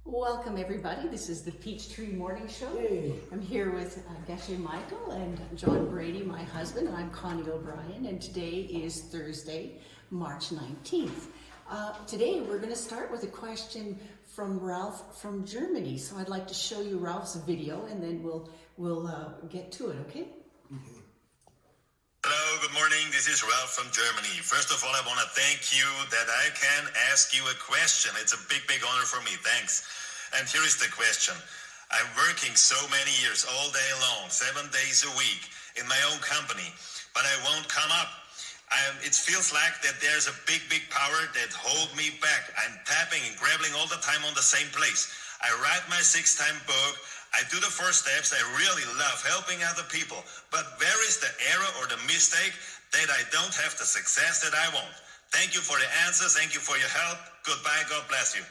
Welcome everybody, this is the Peachtree Morning Show. Hey. I'm here with Geshe Michael and John Brady, my husband, and I'm Connie O'Brien, and today is Thursday, March 19th. Today we're going to start with a question from Ralph from Germany. So I'd like to show you Ralph's video and then we'll get to it, okay? Hello, good morning. This is Ralph from Germany. First of all, I want to thank you that I can ask you a question. It's a big honor for me. Thanks. And here is the question. I'm working so many years, all day long, 7 days a week in my own company, but I won't come up. It feels like that there's a big power that hold me back. I'm tapping and grabbling all the time on the same place. I write my 6-time book. I do the first steps. I really love helping other people. But where is the error or the mistake that I don't have the success that I want? Thank you for the answers. Thank you for your help. Goodbye. God bless you.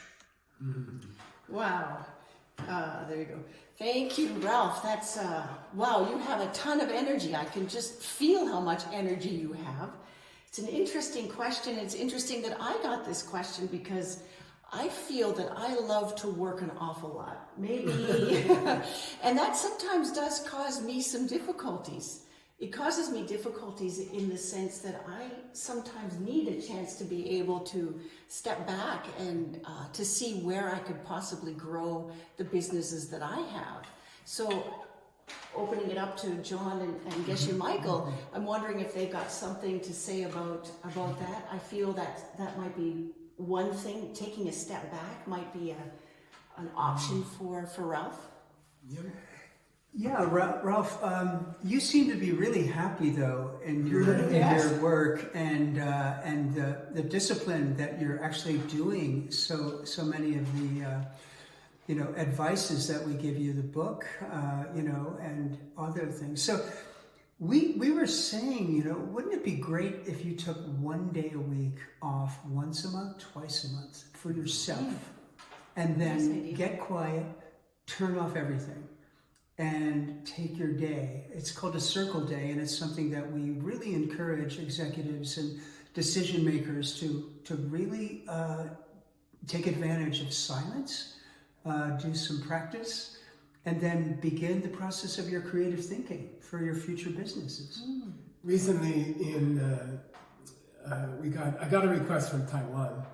Wow. There you go. Thank you, Ralph. That's, wow, you have a ton of energy. I can just feel how much energy you have. It's an interesting question. It's interesting that I got this question because I feel that I love to work an awful lot, maybe, and that sometimes does cause me some difficulties. It causes me difficulties in the sense that I sometimes need a chance to be able to step back and to see where I could possibly grow the businesses that I have. So opening it up to John and Geshe Michael, I'm wondering if they've got something to say about that. I feel that might be one thing. Taking a step back might be an option for Ralph. Yeah, Ralph, you seem to be really happy though in your work and the discipline that you're actually doing. So many of the advices that we give you, the book, and other things. So we were saying, wouldn't it be great if you took 1 day a week off once a month, twice a month for yourself, and then get quiet, turn off everything, and take your day. It's called a circle day, and it's something that we really encourage executives and decision makers to really take advantage of silence, do some practice, and then begin the process of your creative thinking for your future businesses. Recently, I got a request from Taiwan,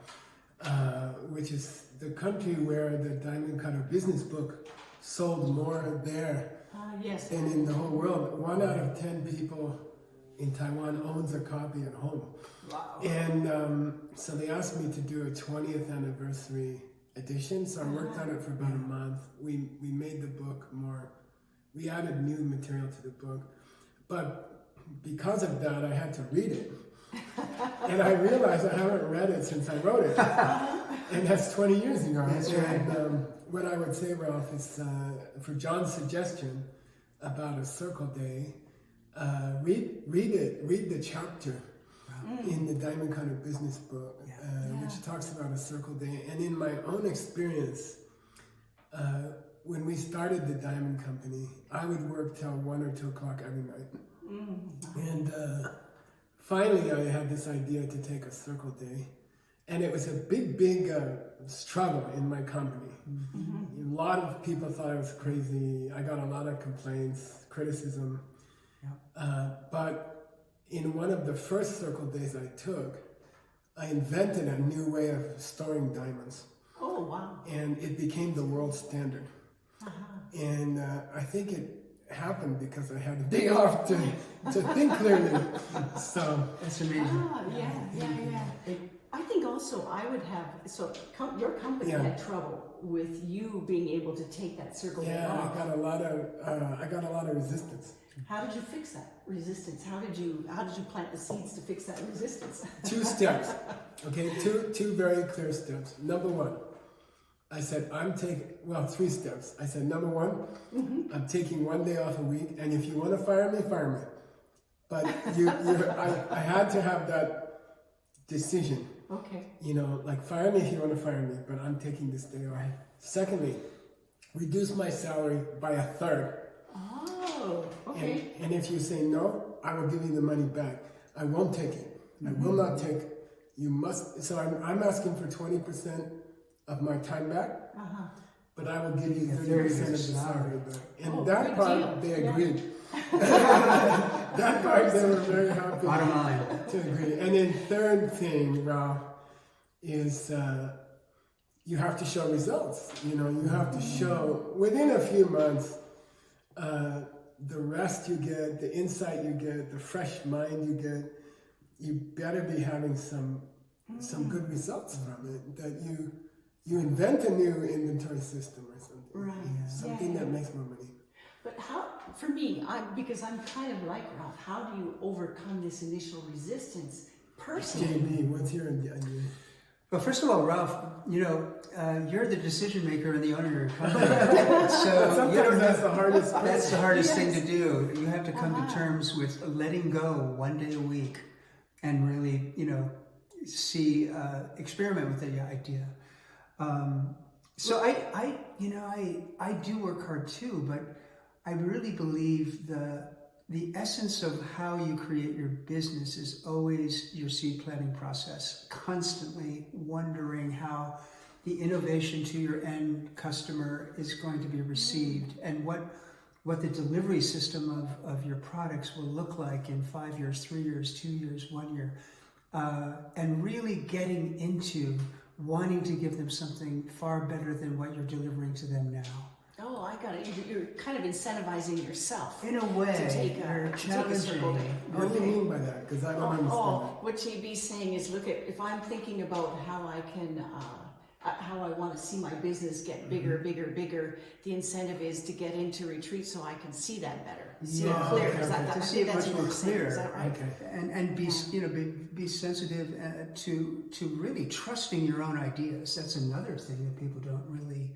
which is the country where the Diamond Cutter business book sold more there than in the whole world. 1 out of 10 people in Taiwan owns a copy at home. Wow. And so they asked me to do a 20th anniversary edition, so I worked on it for about a month. We made the book more, we added new material to the book, but because of that I had to read it. And I realized I haven't read it since I wrote it. And that's 20 years ago. That's right. And what I would say, Ralph, is for John's suggestion about a circle day, read the chapter in the Diamond Cutter business book, which talks about a circle day. And in my own experience, when we started the Diamond Company, I would work till 1 or 2 o'clock every night. And finally, I had this idea to take a circle day. And it was a big struggle in my company. A lot of people thought I was crazy. I got a lot of complaints, criticism. But in one of the first circle days I took, I invented a new way of storing diamonds. Oh, wow. And it became the world standard. And I think it happened because I had a day off to think clearly. So that's amazing. Yeah. I think also I would have, your company had trouble with you being able to take that circle day off. I got a lot of resistance. How did you fix that resistance? How did you plant the seeds to fix that resistance? 2 steps, okay? Two very clear steps. Number 1, I said 3 steps. I said number 1, I'm taking 1 day off a week, and if you want to fire me, fire me. But I had to have that decision. Okay. Like fire me if you want to fire me, but I'm taking this day off. Secondly, reduce my salary by 1/3. Oh, okay. And if you say no, I will give you the money back. I won't take it. I will not take. You must. So I'm asking for 20% of my time back, but I will give you 30% of the salary back. And Oh, that good part, deal. they Yeah. agreed. That part, they were very happy Bottom line. to agree. And then third thing, Ralph, is you have to show results. You know, you have to show within a few months the rest you get, the insight you get, the fresh mind you get. You better be having some good results from it. That you invent a new inventory system or something. Right. Something that makes more money. But how, for me, because I'm kind of like Ralph, how do you overcome this initial resistance personally? JB, what's your idea? Well, first of all, Ralph, you know, you're the decision maker and the owner of your company. So Sometimes that's the hardest part. that's the hardest thing Yes. to do. You have to come to terms with letting go one day a week and really, you know, experiment with the idea. So I do work hard too, but I really believe the essence of how you create your business is always your seed planting process, constantly wondering how the innovation to your end customer is going to be received and what the delivery system of your products will look like in 5 years, 3 years, 2 years, 1 year. And really getting into wanting to give them something far better than what you're delivering to them now. Oh, I got it. You're kind of incentivizing yourself. In a way, To take you're a circle day. What do you mean by that? Because I don't understand Oh, what JB's saying is, look at, if I'm thinking about how I can, how I want to see my business get bigger, bigger, the incentive is to get into retreat so I can see that better. See it clear. okay, Is that, okay. I To see think it that's much what more you're saying. clear. Is that right? Okay. and be sensitive to really trusting your own ideas. That's another thing that people don't really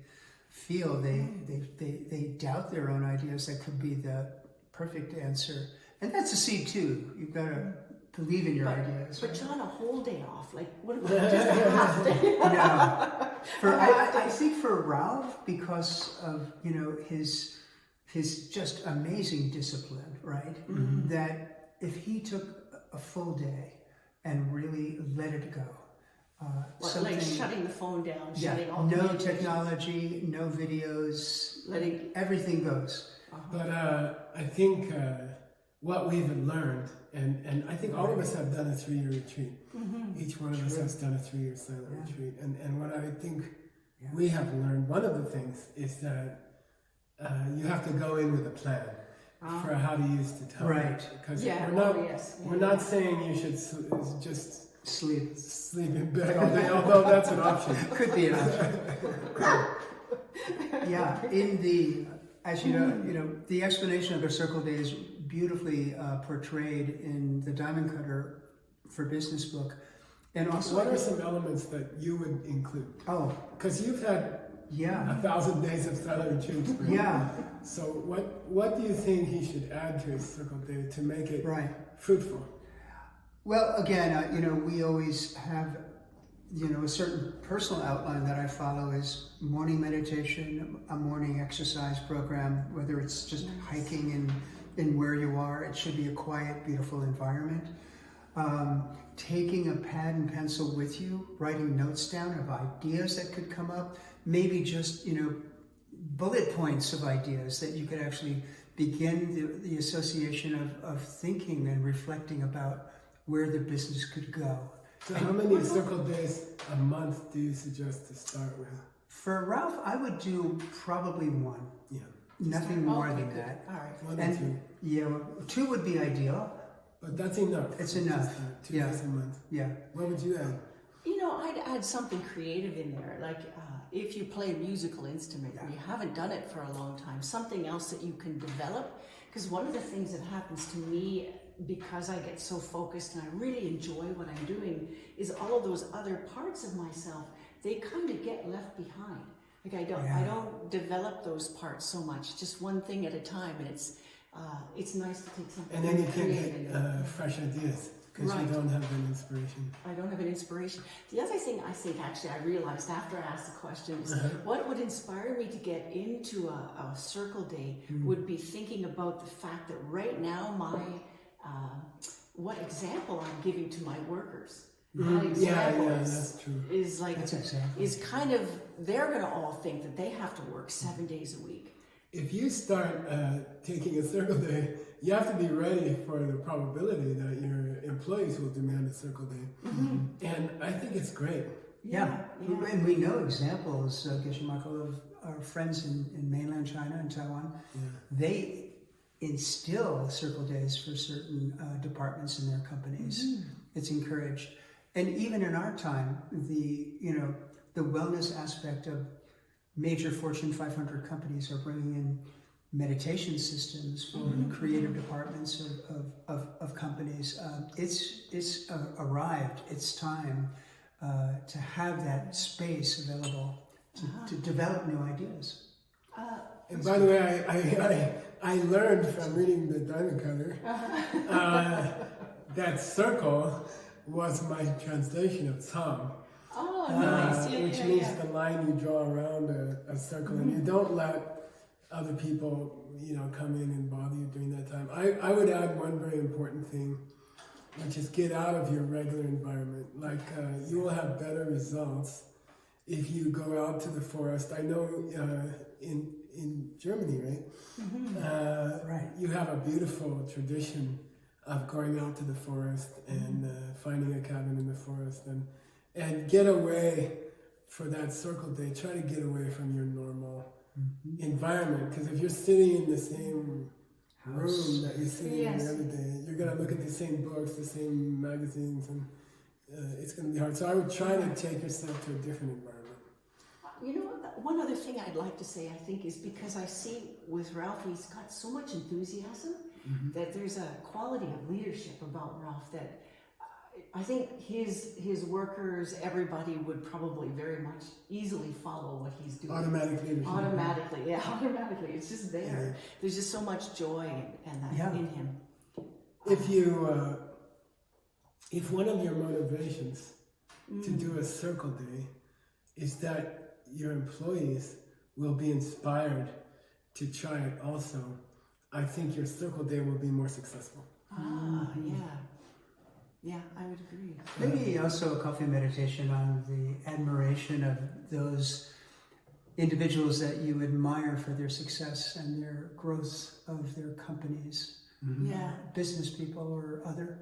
feel. They doubt their own ideas. That could be the perfect answer, and that's a seed too. You've got to believe in your ideas. But right? John, a whole day off, like what about just a half day? No, I think for Ralph, because of his just amazing discipline, right? That if he took a full day and really let it go, Like shutting the phone down, shutting all no communication. technology, no videos, Letting- everything goes. But I think what we've learned, and I think all of us have done a 3-year retreat. Each one of us has done a 3-year silent retreat. And what I think we have learned, one of the things is that you have to go in with a plan for how to use the time. Right. Because Yeah, we're not, oh, yes. we're not saying you should just Sleep sleep in bed all day, although that's an option. could be an option. Yeah, as you know, the explanation of a circle day is beautifully portrayed in the Diamond Cutter for Business book, and also What are some elements that you would include? Oh, Because you've had yeah, 1,000 days of silent retreats. Right? yeah, So what do you think he should add to his circle day to make it right. fruitful? Well, again, we always have, a certain personal outline that I follow is morning meditation, a morning exercise program, whether it's just hiking in where you are. It should be a quiet, beautiful environment. Taking a pad and pencil with you, writing notes down of ideas that could come up, maybe just, bullet points of ideas that you could actually begin the association of thinking and reflecting about where the business could go. So how many circle days a month do you suggest to start with? For Ralph, I would do probably one. Yeah. Nothing more Okay, than good. that. All right. 1 or And 2. yeah, 2 would be ideal. But that's enough. It's to enough. start. 2 Yeah. days a month. Yeah. What would you add? I'd add something creative in there, like if you play a musical instrument and you haven't done it for a long time, something else that you can develop. Because one of the things that happens to me, because I get so focused and I really enjoy what I'm doing, is all of those other parts of myself, they kind of get left behind. Like I don't develop those parts so much, just one thing at a time, and it's nice to take something And then you can creative get fresh ideas because Right. you don't have an inspiration. I don't have an inspiration. The other thing I think, actually, I realized after I asked the question is what would inspire me to get into a circle day would be thinking about the fact that right now what example I'm giving to my workers. that example yeah, that's true. is like, That's exactly. is kind of, they're going to all think that they have to work 7 days a week. If you start taking a circle day, you have to be ready for the probability that your employees will demand a circle day. And I think it's great. Yeah. And we know examples, Geshe Michael, of our friends in mainland China and Taiwan. Yeah. They instill circle days for certain departments in their companies. It's encouraged. And even in our time, the wellness aspect of major Fortune 500 companies are bringing in meditation systems for the creative departments of companies. It's arrived. It's time to have that space available to develop new ideas. And by the way, I learned from reading the Diamond Cutter that circle was my translation of Tom. Oh, nice. Which means the line you draw around a circle, and you don't let other people, come in and bother you during that time. I would add one very important thing, which is get out of your regular environment. Like you will have better results if you go out to the forest. I know in Germany, right? Right. You have a beautiful tradition of going out to the forest and finding a cabin in the forest and get away for that circle day. Try to get away from your normal environment, because if you're sitting in the same room that you're sitting in the other day, you're going to look at the same books, the same magazines, and it's going to be hard. So I would try to take yourself to a different environment. You know, one other thing I'd like to say, I think, is because I see with Ralph, he's got so much enthusiasm that there's a quality of leadership about Ralph that I think his workers, everybody would probably very much easily follow what he's doing. Automatic leadership. Automatically. It's just there. There's just so much joy and that in him. If one of your motivations to do a circle day is that your employees will be inspired to try it also, I think your circle day will be more successful. Yeah, I would agree. Maybe also a coffee meditation on the admiration of those individuals that you admire for their success and their growth of their companies, business people or other,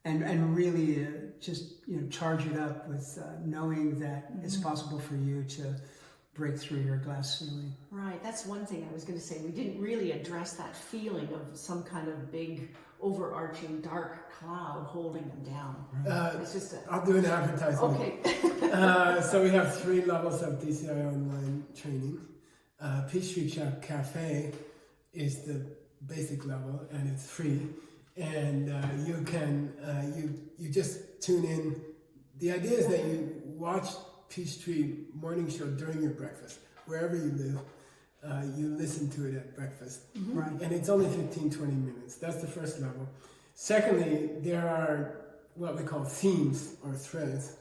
and really just charge it up with knowing that it's possible for you to break through your glass ceiling. Right, that's one thing I was going to say. We didn't really address that feeling of some kind of big, overarching, dark cloud holding them down. It's just I'll do an advertisement. Okay. So we have 3 levels of DCI online training. Peachtree Cafe is the basic level, and it's free. And you can you just tune in. The idea is that you watch Peachtree morning show during your breakfast, wherever you live. You listen to it at breakfast. Right. And it's only 15-20 minutes. That's the first level. Secondly, there are what we call themes or threads.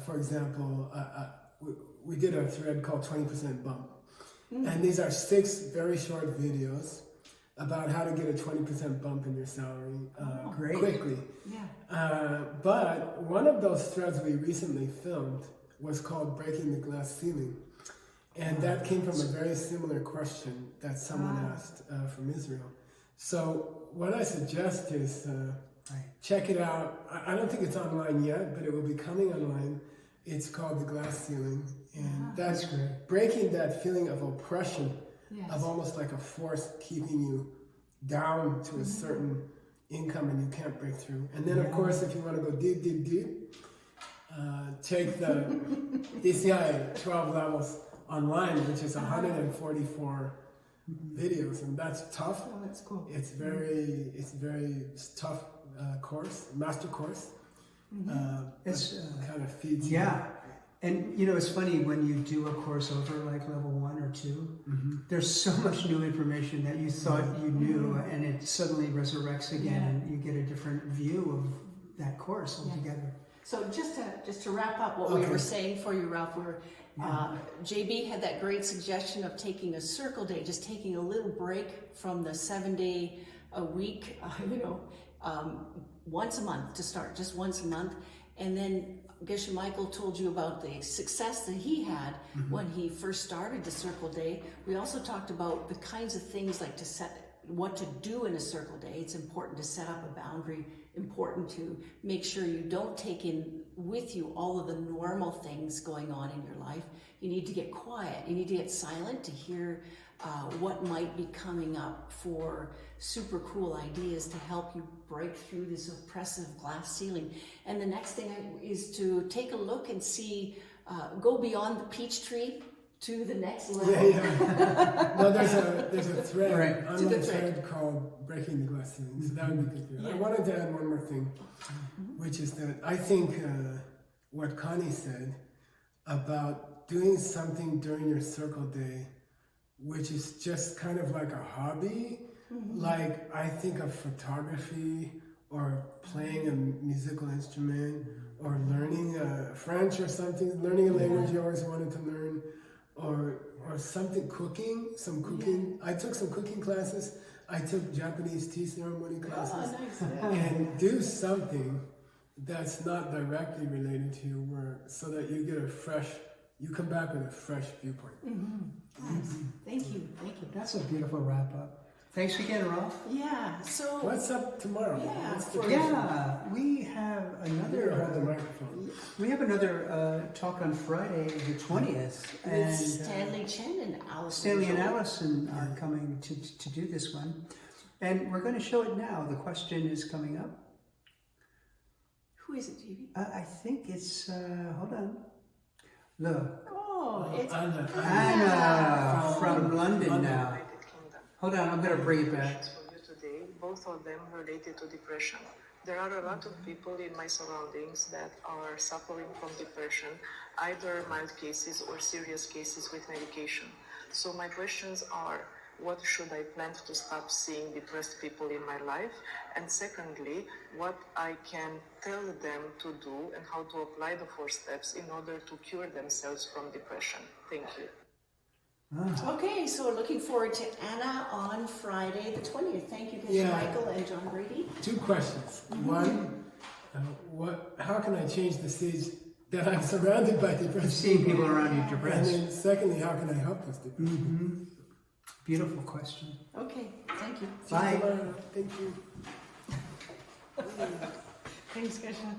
For example, we did a thread called 20% Bump. And these are 6 very short videos about how to get a 20% bump in your salary quickly. Yeah. But one of those threads we recently filmed was called Breaking the Glass Ceiling. And that came from a very similar question that someone asked from Israel. So what I suggest is check it out. I don't think it's online yet, but it will be coming online. It's called The Glass Ceiling. And that's great. Breaking that feeling of oppression, of almost like a force keeping you down to a certain income and you can't break through. And then, of course, if you want to go deep, take the DCI 12 levels online, which is 144 videos, and that's tough. Oh, that's cool. It's very tough course, master course. It's kind of feeds you. And it's funny when you do a course over like level 1 or 2, there's so much new information that you thought you knew, and it suddenly resurrects again, and you get a different view of that course altogether. So just to wrap up what we were saying for you, Ralph, JB had that great suggestion of taking a circle day, just taking a little break from the 7-day a week, once a month to start, just once a month. And then Geshe Michael told you about the success that he had when he first started the Circle Day. We also talked about the kinds of things like what to do in a Circle Day. It's important to set up a boundary, important to make sure you don't take in with you all of the normal things going on in your life. You need to get quiet. You need to get silent to hear what might be coming up for super cool ideas to help you break through this oppressive glass ceiling. And the next thing is to take a look and see, go beyond the peach tree to the next level. Yeah. No, there's a thread, Right. online thread called Breaking the Glass Ceiling. So that would be good. Yeah. I wanted to add one more thing, which is that I think what Connie said about doing something during your Circle Day, which is just kind of like a hobby, like I think of photography or playing a musical instrument or learning French or something, learning a language you always wanted to learn, or something, cooking. I took some cooking classes. I took Japanese tea ceremony classes. And do something that's not directly related to your work, so that you get you come back with a fresh viewpoint. Nice. Thank you. That's a beautiful wrap up. Thanks again, Ralph. Yeah, so What's up tomorrow? Yeah, What's the Yeah, we have Here, hold the another. microphone. We have another talk on Friday, the 20th, with and Stanley Chen and Allison. Stanley and Joel. Allison are coming to do this one, and we're going to show it now. The question is coming up. Who is it, Judy? I think it's. Hold on. Look, Oh, it's Anna from London now. Hold on, I'm going to bring it back. For you today, both of them related to depression. There are a lot of people in my surroundings that are suffering from depression, either mild cases or serious cases with medication. So my questions are, what should I plan to stop seeing depressed people in my life? And secondly, what I can tell them to do and how to apply the 4 steps in order to cure themselves from depression. Thank you. okay. So we're looking forward to Anna on Friday the 20th. Thank you, Yeah. Michael and John Brady. 2 questions. One, how can I change the stage that I'm surrounded by depressed Seeing people around you And depressed. then secondly, how can I help this depression? Beautiful question. Okay, thank you. See you Bye. tomorrow. Thank you. Thanks, Geshe.